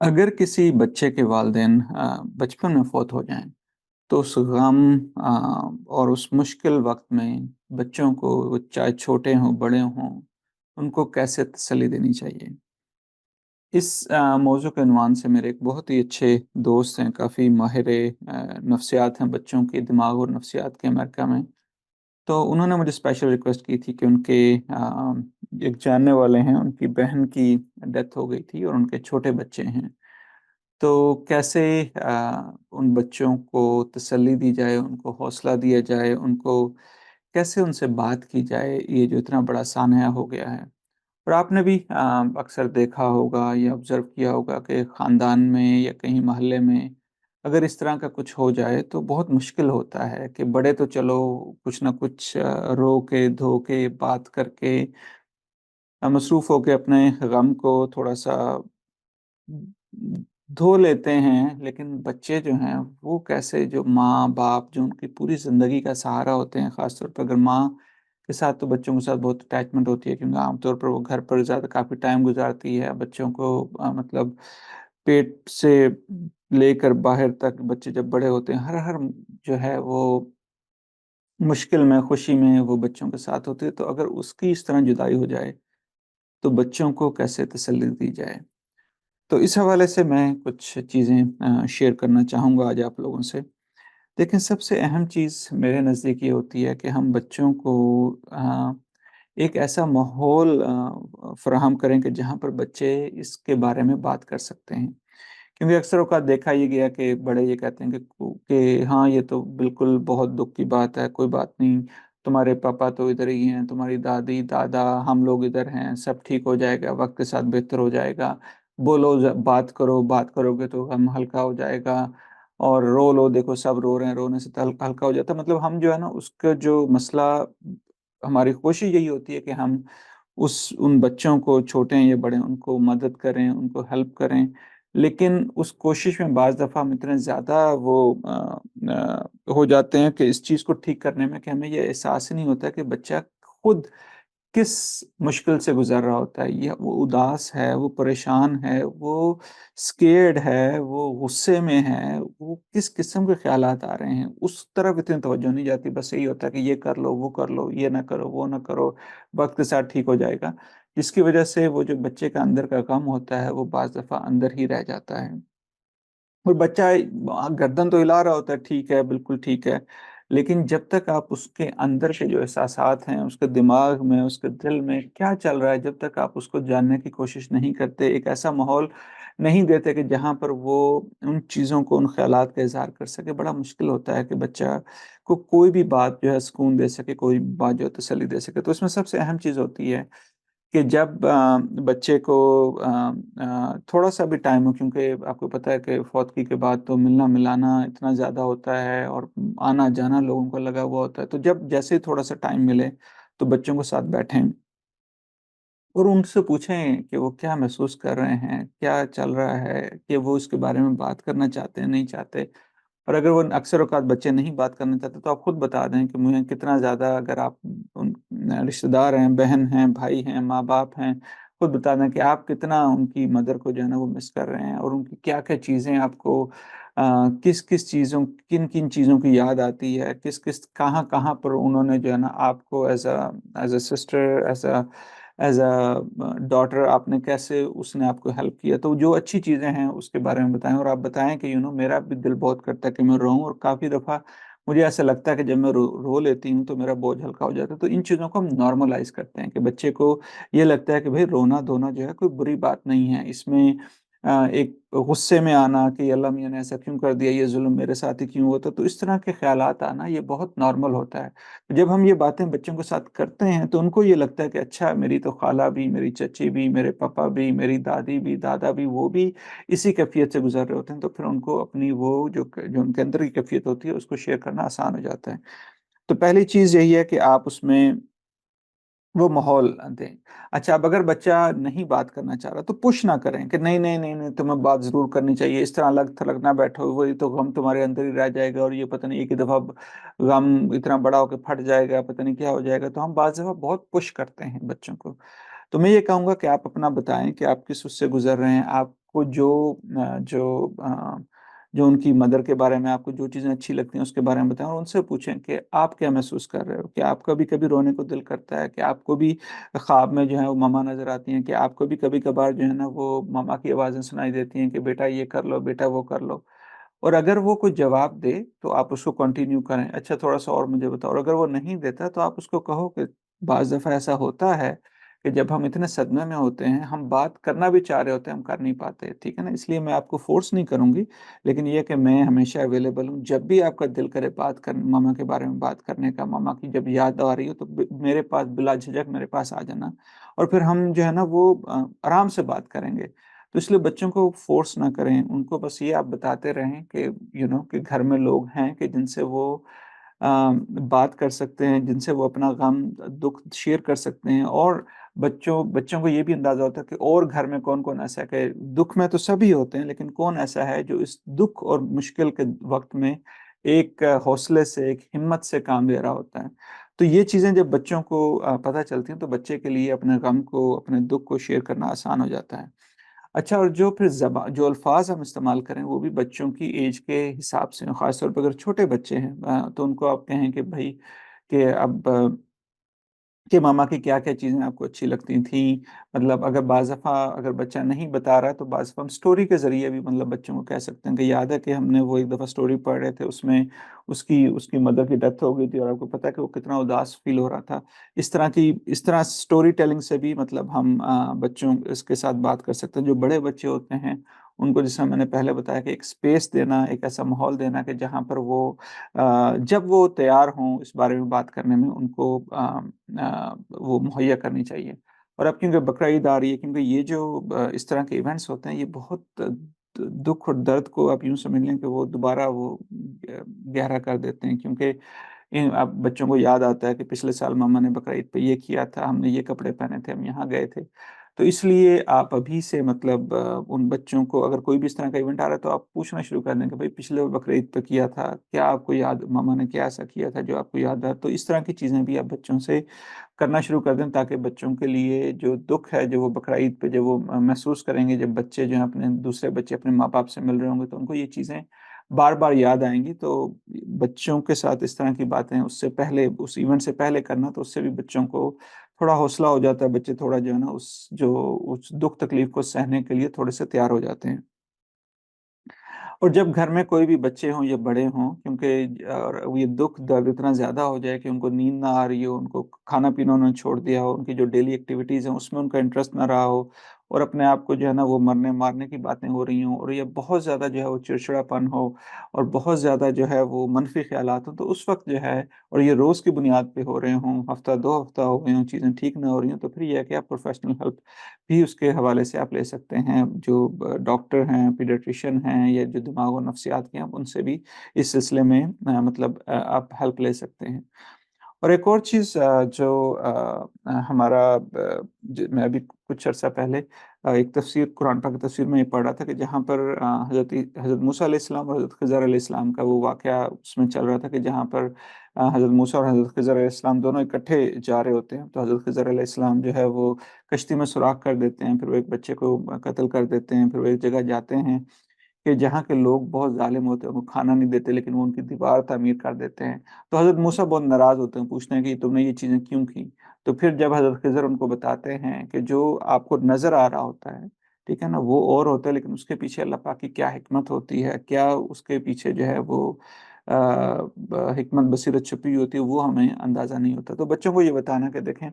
अगर किसी बच्चे के वालिदैन बचपन में फ़ौत हो जाएँ, तो उस गम और उस मुश्किल वक़्त में बच्चों को वो चाहे छोटे हों, बड़े हों, उनको कैसे तसल्ली देनी चाहिए? इस मौज़ू के उन्वान से मेरे एक बहुत ही अच्छे दोस्त हैं, काफ़ी माहिर नफ्सियात हैं बच्चों के दिमाग और नफ्सियात के अमेरिका में। तो उन्होंने मुझे स्पेशल रिक्वेस्ट की थी कि उनके एक जानने वाले हैं, उनकी बहन की डेथ हो गई थी और उनके छोटे बच्चे हैं। तो कैसे उन बच्चों को तसल्ली दी जाए, उनको हौसला दिया जाए, उनको कैसे उनसे बात की जाए, ये जो इतना बड़ा सान्या हो गया है। और आपने भी अक्सर देखा होगा या ऑब्ज़र्व किया होगा कि ख़ानदान में या कहीं मोहल्ले में अगर इस तरह का कुछ हो जाए तो बहुत मुश्किल होता है कि बड़े तो चलो कुछ न कुछ रो के, धो के, बात करके मसरूफ़ होके अपने गम को थोड़ा-सा धो लेते हैं, लेकिन बच्चे जो हैं वो कैसे जो माँ-बाप जो उनकी पूरी ज़िंदगी का सहारा होते हैं, ख़ास तौर पे अगर माँ के साथ तो बच्चों के साथ बहुत अटैचमेंट होती है क्योंकि आम तौर पर वो घर पर ज़्यादा काफ़ी टाइम गुज़ारती है। बच्चों को मतलब पेट से लेकर बाहर तक बच्चे जब बड़े होते हैं, हर-हर जो है वो मुश्किल में, खुशी में वो बच्चों के साथ होती है। तो अगर उसकी इस तरह जुदाई हो जाए, तो बच्चों को कैसे तसल्ली दी जाए? तो इस हवाले से मैं कुछ चीज़ें शेयर करना चाहूँगा आज आप लोगों से। देखिए, सबसे अहम चीज़ मेरे नज़दीक ये होती है कि हम बच्चों को एक ऐसा माहौल फ़राहम करें कि जहाँ पर बच्चे इसके बारे में बात कर सकते हैं। क्योंकि अक्सर औक़ात देखा ये गया कि बड़े ये कहते हैं कि हाँ, ये तो बिल्कुल बहुत दुःख की बात है, कोई बात नहीं, तुम्हारे पापा तो इधर ही हैं, तुम्हारी दादी, दादा, हम लोग इधर हैं, सब ठीक हो जाएगा, वक़्त के साथ बेहतर हो जाएगा। बोलो ज बात करो, बात करोगे तो गम हल्का हो जाएगा और रो लो, देखो सब रो रहे हैं, रोने से तो हल्का हो जाता है। मतलब हम जो है ना उसका जो मसला हमारी कोशिश यही होती है कि हम उस उन बच्चों को छोटे हैं या बड़े हैं, उनको मदद करें, उनको हेल्प करें। लेकिन उस कोशिश में बाज़ दफ़ा हम इतने ज़्यादा वो हो जाते हैं कि इस चीज़ को ठीक करने में कि हमें ये एहसास ही नहीं होता कि बच्चा खुद किस मुश्किल से गुज़र रहा होता है। या वो उदास है, वो परेशान है, वो स्केर्ड है, वो गुस्से में है, वो किस किस्म के ख़्यालात आ रहे हैं, उस तरफ इतनी तवज्जो नहीं जाती। बस यही होता है कि ये कर लो, वो कर लो, ये ना करो, वो ना करो, वक़्त के साथ ठीक हो जाएगा। जिसकी वज़ह से वो जो बच्चे का अंदर का गम होता है, वो बाज़ दफ़ा अंदर ही रह जाता है। और बच्चा गर्दन तो हिला रहा होता है, ठीक है, बिल्कुल ठीक है। लेकिन जब तक आप उसके अंदर के जो एहसासात हैं, उसके दिमाग में, उसके दिल में क्या चल रहा है, जब तक आप उसको जानने की कोशिश नहीं करते, एक ऐसा माहौल नहीं देते कि जहाँ पर वो उन चीज़ों को, उन ख़्यालात का इज़हार कर सके, बड़ा मुश्किल होता है कि बच्चा को कोई भी बात जो है सुकून दे सके, कोई बात जो है तसल्ली दे सके। तो इसमें सबसे अहम चीज़ होती है कि जब बच्चे को थोड़ा-सा भी टाइम हो क्योंकि आपको पता है कि फ़ौतगी के बाद तो मिलना-मिलाना इतना ज़्यादा होता है और आना-जाना लोगों का लगा हुआ होता है। तो जब जैसे ही थोड़ा-सा टाइम मिले, तो बच्चों के साथ बैठें और उनसे पूछें कि वो क्या महसूस कर रहे हैं, क्या चल रहा है, कि वो इसके बारे में बात करना चाहते हैं, नहीं चाहते। और अगर वो अक्सर औक़ात बच्चे नहीं बात करना चाहते, तो आप खुद बता दें कि मुझे कितना ज़्यादा अगर आप उन रिश्तेदार हैं, बहन हैं, भाई हैं, माँ-बाप हैं, खुद बता दें कि आप कितना उनकी मदर को जो है ना वो मिस कर रहे हैं और उनकी क्या-क्या चीज़ें आपको किस-किस चीज़ों किन-किन चीज़ों की याद आती है, किस-किस कहाँ-कहाँ पर उन्होंने जो है ना आपको as a sister, as a daughter आपने कैसे उसने आपको हेल्प किया। तो जो अच्छी चीज़ें हैं उसके बारे में बताएँ और आप बताएँ कि मेरा भी दिल बहुत करता है कि मैं रोऊँ और काफ़ी दफ़ा मुझे ऐसा लगता है कि जब मैं रो लेती हूँ तो मेरा बोझ हल्का हो जाता है। तो इन चीज़ों को हम नॉर्मलाइज़ करते हैं कि बच्चे को ये लगता है कि भई रोना-धोना जो है कोई बुरी बात नहीं है। इसमें एक गुस्से में आना कि अल्लाह मियाँ ने ऐसा क्यों कर दिया, ये ज़ुल्म मेरे साथ ही क्यों होता? तो इस तरह के ख़्यालात आना ये बहुत नॉर्मल होता है। जब हम ये बातें बच्चों के साथ करते हैं तो उनको ये लगता है कि अच्छा मेरी तो ख़ाला भी, मेरी चची भी, मेरे पापा भी, मेरी दादी भी, दादा भी वो भी इसी कैफ़ियत से गुज़र रहे होते हैं। तो फिर उनको अपनी वो जो उनके अंदर की कैफ़ियत होती है उसको शेयर करना आसान हो जाता है। तो पहली चीज़ यही है कि आप उसमें वो माहौल दें। अच्छा अब अगर बच्चा नहीं बात करना चाह रहा तो पुश ना करें कि नहीं, नहीं, नहीं, नहीं तुम्हें बात ज़रूर करनी चाहिए, इस तरह अलग-थलग ना बैठो, वही तो गम तुम्हारे अंदर ही रह जाएगा और ये पता नहीं एक ही दफ़ा गम इतना बड़ा होके फट जाएगा, पता नहीं क्या हो जाएगा। तो हम बाज़ दफ़ा बहुत पुश करते हैं बच्चों को। तो मैं ये कहूँगा कि आप अपना बताएँ कि आप किस उससे गुज़र रहे हैं, आप आपको जो उनकी मदर के बारे में आपको जो चीज़ें अच्छी लगती हैं उसके बारे में बताएँ और उनसे पूछें कि आप क्या महसूस कर रहे हो? क्या आपका भी कभी रोने को दिल करता है? क्या आपको भी ख्वाब में जो है वो मम्मा नज़र आती हैं? क्या आपको भी कभी-कभार जो है ना वो मम्मा की आवाज़ें सुनाई देती हैं कि बेटा ये कर लो, बेटा वो कर लो? और अगर वो कोई जवाब दे, तो आप उसको कंटिन्यू करें, अच्छा थोड़ा-सा और मुझे बताओ और अगर वो नहीं देता तो आप उसको कहो कि बाज़ दफ़ा ऐसा होता है कि जब हम इतने सदमे में होते हैं, हम बात करना भी चाह रहे होते हैं, हम कर नहीं पाते, ठीक है ना? इसलिए मैं आपको फ़ोर्स नहीं करूँगी, लेकिन ये है कि मैं हमेशा अवेलेबल हूँ, जब भी आपका दिल करे बात कर मम्मा के बारे में बात करने का, मम्मा की जब याद आ रही हो तो मेरे पास बिला झिझक मेरे पास आ जाना और फिर हम जो है ना वो आराम से बात करेंगे। तो इसलिए बच्चों को फ़ोर्स ना करें, उनको बस ये आप बताते रहें कि कि घर में लोग हैं कि जिनसे वो बात कर सकते हैं, जिनसे वो अपना गम, दुःख शेयर कर सकते हैं और बच्चों बच्चों को ये भी अंदाज़ा होता है कि और घर में कौन-कौन ऐसा है कि दुःख में तो सभी होते हैं, लेकिन कौन ऐसा है जो इस दुःख और मुश्किल के वक़्त में एक हौसले से, एक हिम्मत से काम ले रहा होता है। तो ये चीज़ें जब बच्चों को पता चलती हैं, तो बच्चे के लिए अपने गम को, अपने दुःख को शेयर करना आसान हो जाता है। अच्छा और जो फिर जो अल्फ़ाज़ हम इस्तेमाल करें वो भी बच्चों की ऐज के हिसाब से हों, ख़ास तौर पे अगर छोटे बच्चे हैं तो उनको आप कहें कि भई कि अब कि मामा की क्या-क्या चीज़ें आपको अच्छी लगती थीं? मतलब अगर बाज़ दफ़ा अगर बच्चा नहीं बता रहा है तो बाज़ दफ़ा हम स्टोरी के ज़रिए भी मतलब बच्चों को कह सकते हैं कि याद है कि हमने वो एक दफ़ा स्टोरी पढ़ रहे थे उसमें उसकी उसकी मदर की डेथ हो गई थी और आपको पता है कि वो कितना उदास फ़ील हो रहा था। इस तरह स्टोरी टेलिंग से भी मतलब हम बच्चों इसके साथ बात कर सकते हैं। जो बड़े बच्चे होते हैं उनको जैसा मैंने पहले बताया कि एक स्पेस देना, एक ऐसा माहौल देना कि जहाँ पर वो जब वो तैयार हों इस बारे में बात करने में उनको वो मुहैया करनी चाहिए। और अब क्योंकि बकरा ईद आ रही है क्योंकि ये जो इस तरह के इवेंट्स होते हैं ये बहुत दुःख और दर्द को आप यूँ समझ लें कि वो दोबारा वो गहरा कर देते हैं क्योंकि अब बच्चों को याद आता है कि पिछले साल मम्मा ने बकरा ईद पे ये किया था, हमने ये कपड़े पहने थे, हम यहाँ गए थे। तो इसलिए आप अभी से मतलब उन बच्चों को अगर कोई भी इस तरह का इवेंट आ रहा है तो आप पूछना शुरू कर दें कि भई पिछले बकरा ईद पे किया था, क्या आपको याद मम्मा ने क्या ऐसा किया था जो आपको याद है? तो इस तरह की चीज़ें भी आप बच्चों से करना शुरू कर दें ताकि बच्चों के लिए जो दुःख है, जो वो बकरा ईद पे जब वो महसूस करेंगे, जब बच्चे जो हैं अपने दूसरे बच्चे अपने माँ-बाप से मिल रहे होंगे तो उनको ये चीज़ें बार-बार याद आएँगी। तो बच्चों के साथ इस तरह की बातें उससे पहले उस इवेंट से पहले करना तो उससे भी बच्चों को थोड़ा हौसला हो जाता है, बच्चे थोड़ा जो है ना उस दुःख तकलीफ़ को सहने के लिए थोड़े-से तैयार हो जाते हैं। और जब घर में कोई भी बच्चे हों या बड़े हों क्योंकि और ये दुःख दर्द इतना ज़्यादा हो जाए कि उनको नींद ना आ रही हो, उनको खाना-पीना उन्होंने छोड़ दिया हो, उनकी जो डेली एक्टिविटीज़ हैं उसमें उनका इंटरेस्ट ना रहा हो और अपने आप को जो है ना वो मरने-मारने की बातें हो रही हों और ये बहुत ज़्यादा जो है वो चिड़चिड़ापन हो और बहुत ज़्यादा जो है वो मनफ़ी ख़्यालात हों, तो उस वक़्त जो है और ये रोज़ की बुनियाद पे हो रहे हों, हफ़्ता 2 हफ़्ता हो गए हों, चीज़ें ठीक ना हो रही हों, तो फिर ये है कि आप प्रोफ़ेशनल हेल्प भी उसके हवाले से आप ले सकते हैं। जो डॉक्टर हैं, पीडियाट्रिशियन हैं या जो दिमाग और नफ्सियात के हैं, आप उनसे भी इस सिलसिले में मतलब आप हेल्प ले सकते हैं। और एक और चीज़ जो हमारा मैं अभी कुछ अर्सा पहले एक तफ़सीर कुरान पाक की तफ़सीर में ये पढ़ रहा था कि जहाँ पर हज़रत मूसा अलैहिस्सलाम और हज़रत ख़िज़र अलैहिस्सलाम का वो वाक़या उसमें चल रहा था कि जहाँ पर हज़रत मूसा और हज़रत ख़िज़र अलैहिस्सलाम दोनों इकट्ठे जा रहे होते हैं। तो हज़रत ख़िज़र अलैहिस्सलाम जो है वो कश्ती में सुराख कर देते हैं, फिर वो एक बच्चे को कत्ल कर देते हैं, फिर वो एक जगह जाते हैं कि जहाँ के लोग बहुत ज़ालिम होते हैं, उनको खाना नहीं देते लेकिन वो उनकी दीवार तामीर कर देते हैं। तो हज़रत मूसा बहुत नाराज़ होते हैं, पूछते हैं कि तुमने ये चीज़ें क्यों की? तो फिर जब हज़रत ख़िज़र उनको बताते हैं कि जो आपको नज़र आ रहा होता है, ठीक है ना? वो और होता है लेकिन उसके पीछे अल्लाह पाक की क्या हिकमत होती है, क्या उसके पीछे जो है वो अ, ब हिकमत बसीरत छुपी हुई होती है, वो हमें अंदाज़ा नहीं होता। तो बच्चों को ये बताना कि देखें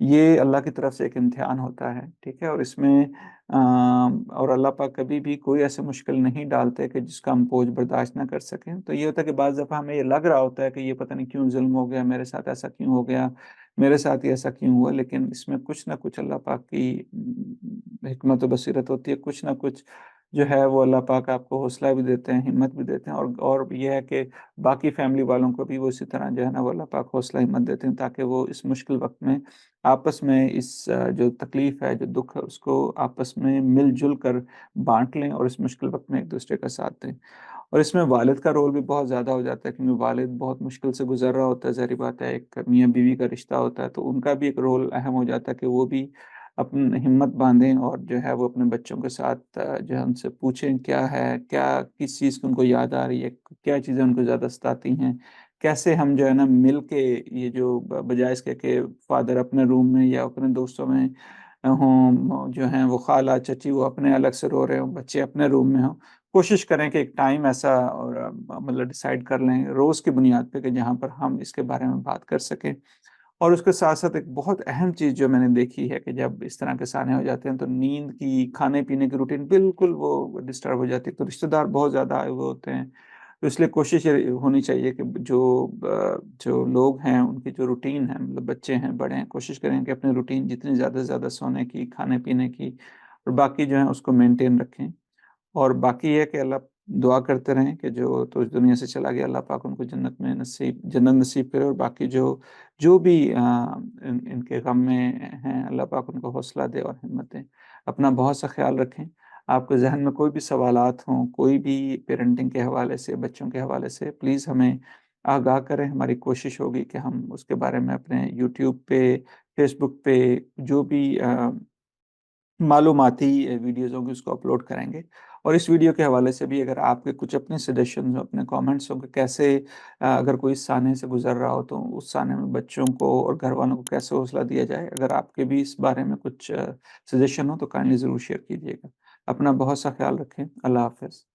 ये अल्लाह की तरफ से एक इम्तिहान होता है, ठीक है? और इसमें और अल्लाह पाक कभी भी कोई ऐसी मुश्किल नहीं डालते कि जिसका हम बोझ बर्दाश्त ना कर सकें। तो ये होता है कि बाज़ दफ़ा हमें ये लग रहा होता है कि ये पता नहीं क्यों ज़ुल्म हो गया, मेरे साथ ऐसा क्यों हो गया, मेरे साथ ही ऐसा क्यों हुआ? लेकिन इसमें कुछ न कुछ अल्लाह पाक की हिकमत और बसीरत होती है, कुछ न कुछ जो है वो अल्लाह पाक आपको हौसला भी देते हैं, हिम्मत भी देते हैं और ये है कि बाकी फैमिली वालों को भी वो इसी तरह जो है ना वो अल्लाह पाक हौसला हिम्मत देते हैं ताकि वो इस मुश्किल वक़्त में आपस में जो तकलीफ़ है, जो दुःख है, उसको आपस में मिल-जुल कर बाँट लें और इस मुश्किल वक़्त में एक-दूसरे का साथ दें। और इसमें वालिद का रोल भी बहुत ज़्यादा हो जाता है क्योंकि वालिद बहुत मुश्किल से गुज़र रहा होता है, ज़ाहिर-सी बात है, एक मियाँ-बीवी का रिश्ता होता है, तो उनका भी एक रोल अहम हो जाता है कि वो भी हिम्मत बाँधें और जो है वो अपने बच्चों के साथ जो है उनसे पूछें क्या है, क्या किस चीज़ की उनको याद आ रही है, क्या चीज़ें उनको ज़्यादा सताती हैं। कैसे हम जो है ना मिल के ये जो बजाए इसके कि फ़ादर अपने रूम में या अपने दोस्तों में हों, जो हैं वो ख़ाला, चाची वो अपने अलग से रो रहे हों, बच्चे अपने रूम में हों। कोशिश करें कि एक टाइम ऐसा और मतलब डिसाइड कर लें रोज़ की बुनियाद पे कि जहाँ पर हम इसके बारे में बात कर सकें। और उसके साथ-साथ एक बहुत अहम चीज़ जो मैंने देखी है कि जब इस तरह के सयाने हो जाते हैं तो नींद की, खाने-पीने की रूटीन बिल्कुल वो डिस्टर्ब हो जाती है। तो रिश्तेदार बहुत ज़्यादा आए हुए होते हैं। तो इसलिए कोशिश ये होनी चाहिए कि जो लोग हैं उनकी जो रूटीन है मतलब बच्चे हैं, बड़े हैं, कोशिश करें कि अपनी रूटीन जितनी ज़्यादा से ज़्यादा सोने की, खाने-पीने की और बाकी जो है उसको मेंटेन रखें। और बाकी ये है कि अल्लाह दुआ करते रहें कि जो तो इस दुनिया से चला गया अल्लाह पाक उनको जन्नत नसीब करे और बाकी जो जो भी इनके गम में हैं अल्लाह पाक उनको हौसला दे और हिम्मत दे। अपना बहुत सा ख़्याल रखें। आपके ज़हन में कोई भी सवालात हों, कोई भी पेरेंटिंग के हवाले से, बच्चों के हवाले से प्लीज़ हमें आगाह करें। हमारी कोशिश होगी कि हम उसके बारे में अपने यूट्यूब पे, फ़ेसबुक पे जो भी मालूमाती वीडियोज़ होंगी उसको अपलोड करेंगे। और इस वीडियो के हवाले से भी अगर आपके कुछ अपने सजेशंस हो, अपने कमेंट्स हो कि कैसे अगर कोई इस साने से गुज़र रहा हो तो उस साने में बच्चों को और घरवालों को कैसे हौसला दिया जाए? अगर आपके भी इस बारे में कुछ सजेशन हो तो काइंडली ज़रूर शेयर कीजिएगा। अपना बहुत सा ख़्याल रखें। अल्लाह हाफ़िज़।